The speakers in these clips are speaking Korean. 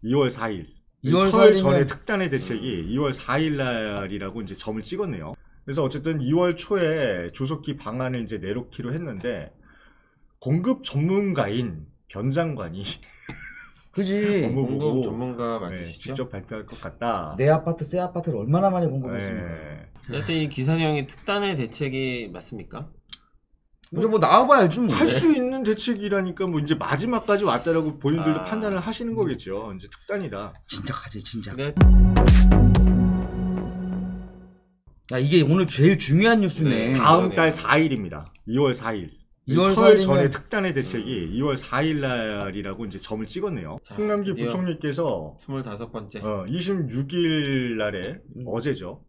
2월 4일. 2월 설 4일이면... 전에 특단의 대책이 2월 4일 날이라고 이제 점을 찍었네요. 그래서 어쨌든 2월 초에 조속히 방안을 이제 내놓기로 했는데 공급 전문가인 변 장관이 그지. 공급 전문가 맞으시죠? 직접 발표할 것 같다. 내 아파트 새 아파트를 얼마나 많이 공급했습니까? 하여튼 이 기사 내용이 특단의 대책이 맞습니까? 이제 뭐 나와봐야 알지 뭐. 할 수 있는 대책이라니까 뭐 이제 마지막까지 왔다라고 본인들도 판단을 하시는 음. 거겠죠. 이제 특단이다. 진짜 가지 진짜. 네. 야 이게 오늘 제일 중요한 뉴스네. 다음 달 4일입니다. 2월 4일. 2월 설 4일이면... 전에 특단의 대책이 2월 4일 날이라고 이제 점을 찍었네요. 자, 홍남기 부총리께서 25번째 26일 날에 어제죠.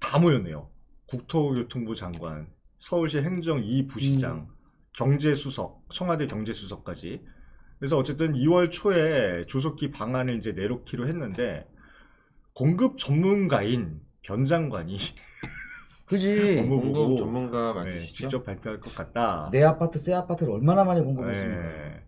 다 모였네요. 국토교통부 장관, 서울시 행정 2부시장, 경제수석, 청와대 경제수석까지. 그래서 어쨌든 2월 초에 조속히 방안을 이제 내놓기로 했는데 공급 전문가인 변 장관이 그지. 공급 전문가 맞으시죠? 직접 발표할 것 같다. 내 아파트 새 아파트를 얼마나 많이 공급했습니까?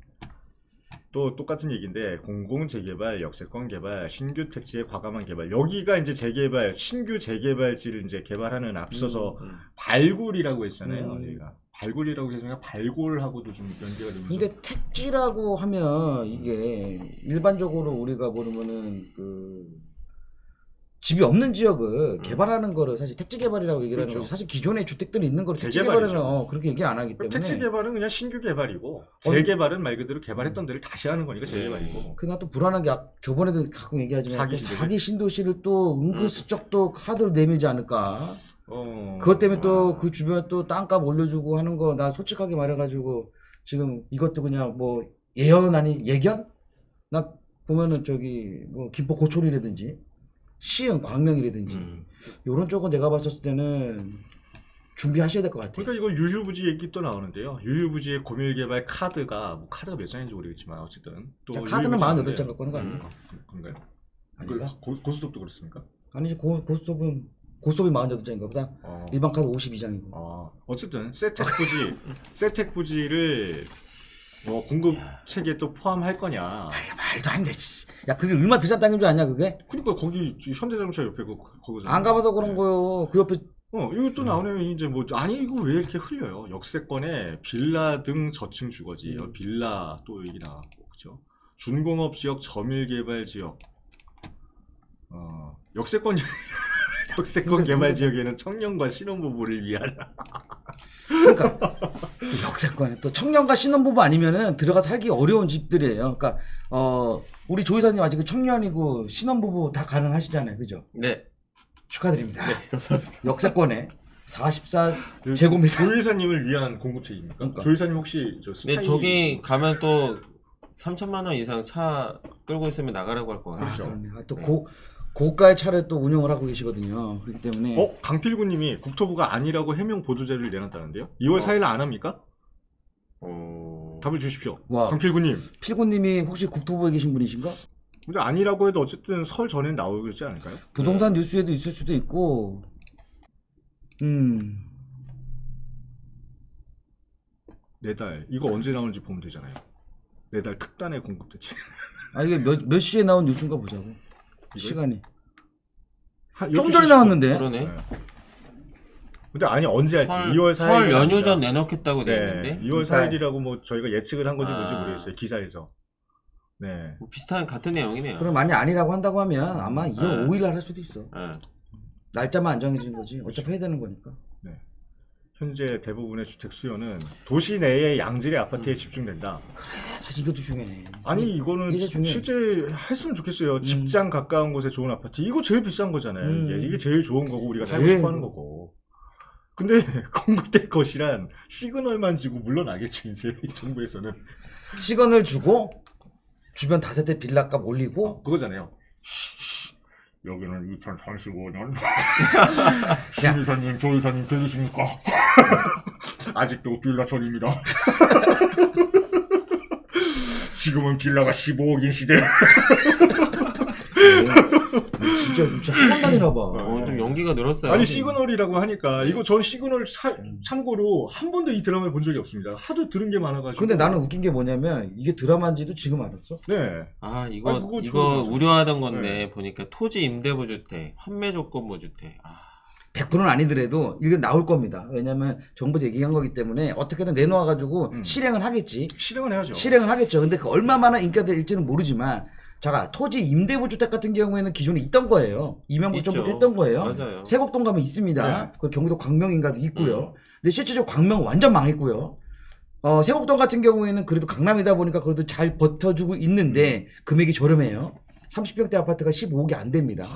또 똑같은 얘기인데 공공재개발, 역세권 개발, 신규 택지의 과감한 개발, 여기가 이제 재개발, 신규 재개발지를 이제 개발하는 앞서서 발굴이라고 했잖아요. 저희가 발굴이라고 해서 그냥 발굴하고도 좀 연계가 되면서. 근데 택지라고 하면 이게 일반적으로 우리가 모르면은 그 집이 없는 지역을 개발하는 거를 사실 택지 개발이라고 얘기를 하는 거죠. 사실 기존에 주택들이 있는 거를 택지 개발은 그렇게 얘기 안 하기 때문에. 택지 개발은 그냥 신규 개발이고 재개발은 말 그대로 개발했던 데를 다시 하는 거니까 재개발이고. 그나 또 불안한 게 저번에도 가끔 얘기하지만 자기 신도시를 또 은근슬쩍 또 카드로 내밀지 않을까. 그것 때문에 또 그 주변에 또 땅값 올려주고 하는 거 나 솔직하게 말해가지고 지금 이것도 그냥 뭐 예언 아닌 예견? 나 보면은 저기 뭐 김포 고촌이라든지 시흥, 광명이라든지 이런 쪽은 내가 봤을 때는 준비하셔야 될 것 같아요. 그러니까 이거 유휴부지 얘기 또 나오는데요. 유휴부지의 고밀개발 카드가 뭐 카드가 몇 장인지 모르겠지만 어쨌든 또 카드는 48장 갖고 하는 거 아니에요? 그런가요? 아닌가? 고스톱도 그렇습니까? 아니지 고스톱이 48장인가 보다. 일반 카드 52장이고. 어쨌든 세택 부지를 뭐 공급 체계에 또 포함할 거냐? 말도 안 돼. 야 그게 얼마 비싼 땅인 줄 아냐 그게? 그러니까 거기 현대자동차 옆에 거기잖아. 안 가봐서 그런 거요. 그 옆에 이것도 나오네요. 이제 뭐 아니 이거 왜 이렇게 흘려요? 역세권에 빌라 등 저층 주거지, 빌라 또 얘기 나왔고 그죠? 준공업 지역, 저밀 개발 지역, 역세권 개발 지역에는 청년과 신혼부부를 위한. 그러니까 역세권에 또 청년과 신혼부부 아니면은 들어가 살기 어려운 집들이에요. 그러니까 우리 조 이사님 아직 청년이고 신혼부부 다 가능하시잖아요, 그죠? 네. 축하드립니다. 네, 감사합니다. 역세권에 44제곱미터. 조 이사님을 위한 공급책입니까? 그러니까. 조 이사님 혹시 저 스카이... 네, 저기 가면 또 3천만 원 이상 차 끌고 있으면 나가라고 할 거 같아요. 또 고가의 차를 또 운영을 하고 계시거든요. 그렇기 때문에. 강필구님이 국토부가 아니라고 해명 보도자료를 내놨다는데요. 2월 4일 안 합니까? 답을 주십시오. 강필구님. 필구님이 혹시 국토부에 계신 분이신가? 근데 아니라고 해도 어쨌든 설 전에 나오지 않을까요? 부동산 뉴스에도 있을 수도 있고. 내달 이거 언제 나오는지 보면 되잖아요. 내달 특단의 공급 대책. 이게 몇 시에 나온 뉴스인가 보자고. 시간이. 좀 12시 전에 나왔는데. 그러네. 근데 아니 언제 할지 2월 4일 설 연휴 전 내놓겠다고 돼 있는데. 2월 4일이라고 뭐 저희가 예측을 한 건지 뭔지 모르겠어요. 기사에서. 네. 뭐 비슷한 같은 내용이네요. 그럼 만약 아니라고 한다고 하면 아마 2월 5일 날 할 수도 있어. 날짜만 안 정해진 거지. 어차피 해야 되는 거니까. 네. 현재 대부분의 주택 수요는 도시 내의 양질의 아파트에 집중된다. 그래, 사실 이것도 중요해. 아니 이거는 실제 했으면 좋겠어요. 직장 가까운 곳에 좋은 아파트. 이거 제일 비싼 거잖아요. 이게 제일 좋은 거고 우리가 살고 싶어하는 거고. 근데 공급될 것이란 시그널만 주고 물러나겠지 이제 이 정부에서는. 시그널 주고 주변 다세대 빌라값 올리고 그거잖아요. 여기는 2035년 신 이사님, 조 이사님 들리십니까? 아직도 빌라 전입니다. 지금은 빌라가 15억인 시대. 진짜 학원 다니나 봐. 좀 연기가 늘었어요. 아니 시그널이라고 하니까 이거 전 시그널 참고로 한 번도 이 드라마를 본 적이 없습니다. 하도 들은 게 많아가지고. 근데 나는 웃긴 게 뭐냐면 이게 드라마인지도 지금 알았어. 네. 아 이거 우려하던 건데 보니까 토지 임대부 주택, 환매 조건부 주택. 100%는 아니더라도 이게 나올 겁니다. 왜냐면 정부에서 얘기한 거기 때문에 어떻게든 내놓아가지고 실행을 하겠지. 실행은 해야죠. 실행을 하겠죠. 근데 그 얼마나 인기가 될지는 모르지만 자 토지 임대부 주택 같은 경우에는 기존에 있던 거예요. 이명박 정부 때 했던 거예요. 맞아요. 세곡동 가면 있습니다. 네. 그 경기도 광명인가도 있고요. 근데 실제적으로 광명 완전 망했고요. 세곡동 같은 경우에는 그래도 강남이다 보니까 그래도 잘 버텨주고 있는데 금액이 저렴해요. 30평대 아파트가 15억이 안 됩니다.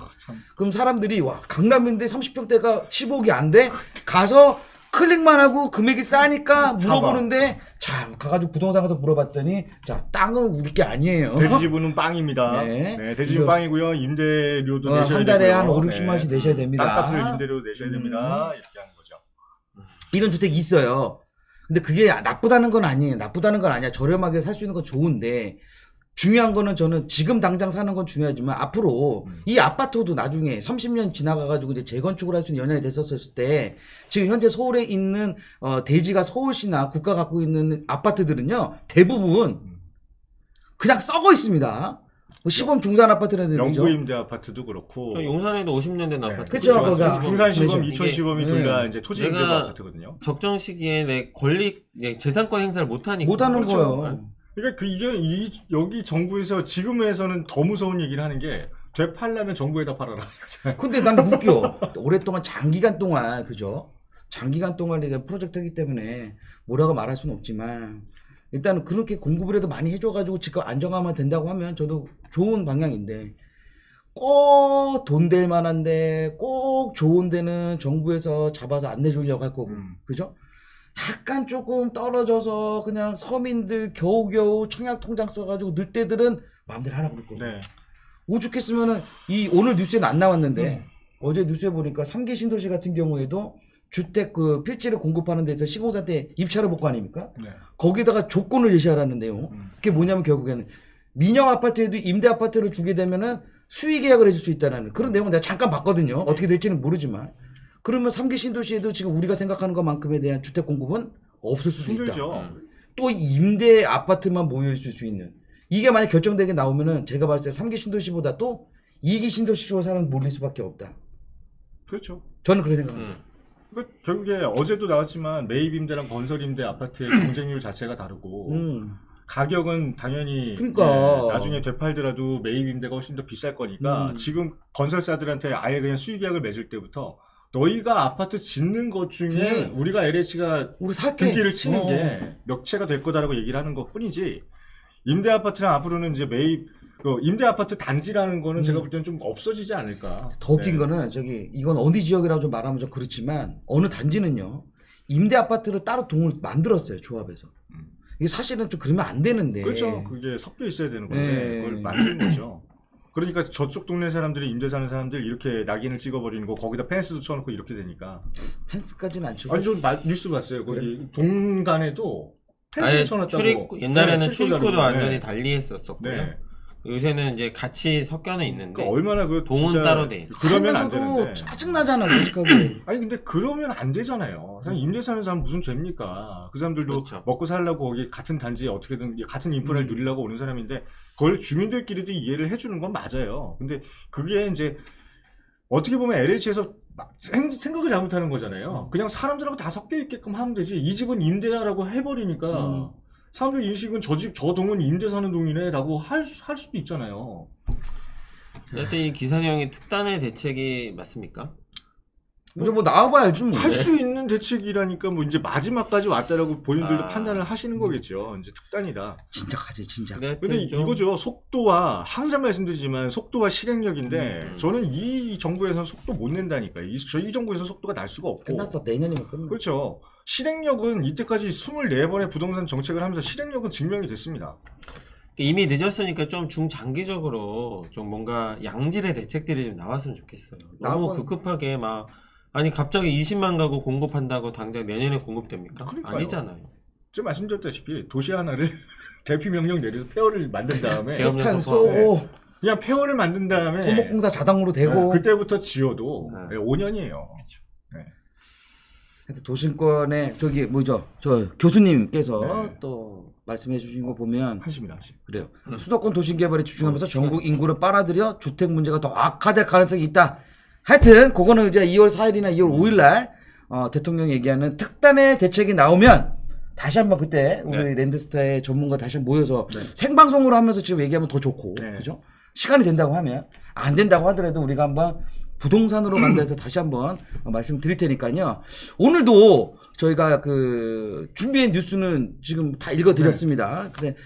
그럼 사람들이 와 강남인데 30평대가 15억이 안 돼? 가서 클릭만 하고 금액이 싸니까 물어보는데 자 가가지고 부동산 가서 물어봤더니 자 땅은 우리 게 아니에요. 대지지분은 빵입니다. 네. 네, 대지지분 빵이고요. 임대료도 내셔야 되고요. 한 달에 한 5, 60만 원씩 내셔야 됩니다. 땅값을 임대료 내셔야 됩니다. 이렇게 하는 거죠. 이런 주택이 있어요. 근데 그게 나쁘다는 건 아니에요. 나쁘다는 건 아니야. 저렴하게 살 수 있는 건 좋은데 중요한 거는 저는 지금 당장 사는 건 중요하지만 앞으로 이 아파트도 나중에 30년 지나가가지고 이제 재건축을 할 수 있는 연령이 됐었을 때 지금 현재 서울에 있는 대지가 서울시나 국가 갖고 있는 아파트들은요 대부분 그냥 썩어 있습니다. 뭐 시범 중산 아파트라든지 영구 임대 아파트도 그렇고 저 용산에도 50년 된 아파트. 그렇죠. 중산 시범, 이촌 시범이 둘 다 이제 토지 임대 아파트거든요. 적정 시기에 내 권리 재산권 행사를 못 하니까 못 하는 그렇죠. 거예요. 그러니까 여기 정부에서 지금에서는 더 무서운 얘기를 하는 게 되팔려면 정부에다 팔아라. 근데 나는 웃겨. 오랫동안 장기간 동안 그죠? 장기간 동안에 대한 프로젝트이기 때문에 뭐라고 말할 수는 없지만 일단은 그렇게 공급이라도 많이 해줘가지고 집값 안정화만 된다고 하면 저도 좋은 방향인데 꼭 돈 될 만한데 꼭 좋은 데는 정부에서 잡아서 안 내주려고 할 거고 그죠? 약간 조금 떨어져서 그냥 서민들 겨우겨우 청약통장 써가지고 늘 때들은 마음대로 하라고 그럴 거고 네. 오죽했으면은 오늘 뉴스에는 안 나왔는데 어제 뉴스에 보니까 3기 신도시 같은 경우에도 주택 그 필지를 공급하는 데서 시공사 때 입찰을 복구 아닙니까? 네. 거기다가 조건을 제시하라는 내용. 그게 뭐냐면 결국에는 민영 아파트에도 임대 아파트를 주게 되면은 수의 계약을 해줄 수 있다는 그런 내용을 내가 잠깐 봤거든요. 어떻게 될지는 모르지만. 그러면 3기 신도시에도 지금 우리가 생각하는 것만큼에 대한 주택 공급은 없을 수도 힘들죠. 있다. 또 임대 아파트만 모여있을 수 있는. 이게 만약 결정되게 나오면은 제가 봤을 때 3기 신도시보다 또 2기 신도시로 사람 몰릴 수밖에 없다. 그렇죠. 저는 그렇게 생각합니다. 결국에 어제도 나왔지만 매입 임대랑 건설 임대 아파트의 경쟁률 자체가 다르고 가격은 당연히 그러니까. 나중에 되팔더라도 매입 임대가 훨씬 더 비쌀 거니까 지금 건설사들한테 아예 그냥 수의 계약을 맺을 때부터 너희가 아파트 짓는 것 중에 우리가 LH가 우리 살게 등기를 치는 게 몇 채가 될 거다라고 얘기를 하는 것 뿐이지 임대 아파트랑 앞으로는 이제 매입 임대 아파트 단지라는 거는 제가 볼 때는 좀 없어지지 않을까. 더 웃긴 거는 이건 어디 지역이라고 좀 말하면 좀 그렇지만 어느 단지는요 임대 아파트를 따로 동을 만들었어요 조합에서. 이게 사실은 좀 그러면 안 되는데. 그렇죠. 그게 섞여 있어야 되는 건데 그걸 만든 거죠. 그러니까 저쪽 동네 사람들이 임대 사는 사람들 이렇게 낙인을 찍어버리는 거 거기다 펜스도 쳐놓고 이렇게 되니까. 펜스까지는 안 치고. 아니 저 뉴스 봤어요. 거기 동간에도 펜스 쳐놨다고. 옛날에는 출입구도 완전히 달리 했었었고요. 네. 요새는 이제 같이 섞여는 있는데 그러니까 얼마나 그 동은 따로 돼 있어. 그러면 안 되는데. 짜증나잖아 솔직하게. 아니 근데 그러면 안 되잖아요. 임대 사는 사람 무슨 죄입니까? 그 사람들도 그렇죠. 먹고 살려고 거기 같은 단지에 어떻게든 같은 인프라를 누리려고 오는 사람인데 그걸 주민들끼리도 이해를 해주는 건 맞아요. 근데 그게 이제 어떻게 보면 LH에서 생각을 잘못하는 거잖아요. 그냥 사람들하고 다 섞여 있게끔 하면 되지. 이 집은 임대야라고 해버리니까 사람들 인식은 저 집 저 동은 임대 사는 동이네라고 할 수도 있잖아요. 하여튼 이 기사 내용이 특단의 대책이 맞습니까? 근데 뭐 나와봐야지 뭐. 할 수 있는 대책이라니까 뭐 이제 마지막까지 왔다라고 본인들도 판단을 하시는 거겠죠. 이제 특단이다. 진짜 가지 진짜. 근데 이거죠. 속도와 항상 말씀드리지만 속도와 실행력인데 저는 이 정부에서는 속도 못 낸다니까. 이 정부에서는 속도가 날 수가 없고. 끝났어. 내년이면 끝나. 그렇죠. 실행력은 이때까지 24번의 부동산 정책을 하면서 실행력은 증명이 됐습니다. 이미 늦었으니까 좀 중장기적으로 좀 뭔가 양질의 대책들이 좀 나왔으면 좋겠어요. 너무 급급하게 막 아니 갑자기 20만 가구 공급한다고 당장 내년에 공급됩니까? 그러니까요. 아니잖아요. 제가 말씀드렸다시피 도시 하나를 대피 명령 내려서 폐허를 만든 다음에 폭탄 쏘고 그냥 폐허를 만든 다음에 토목공사 자당으로 되고 그때부터 지어도 5년이에요. 도심권에 저기 뭐죠? 저 교수님께서 또 말씀해 주신 거 보면 하십니다. 그래요. 수도권 도심 개발에 집중하면서 전국 인구를 빨아들여 주택 문제가 더 악화될 가능성이 있다. 하여튼 그거는 이제 2월 4일이나 2월 5일 날 대통령이 얘기하는 특단의 대책이 나오면 다시 한번 그때 우리 랜드스타의 전문가 다시 한번 모여서 생방송으로 하면서 지금 얘기하면 더 좋고 그죠? 시간이 된다고 하면 안 된다고 하더라도 우리가 한번 부동산으로 간다 해서 다시 한번 말씀드릴 테니까요. 오늘도 저희가 그 준비한 뉴스는 지금 다 읽어드렸습니다. 근데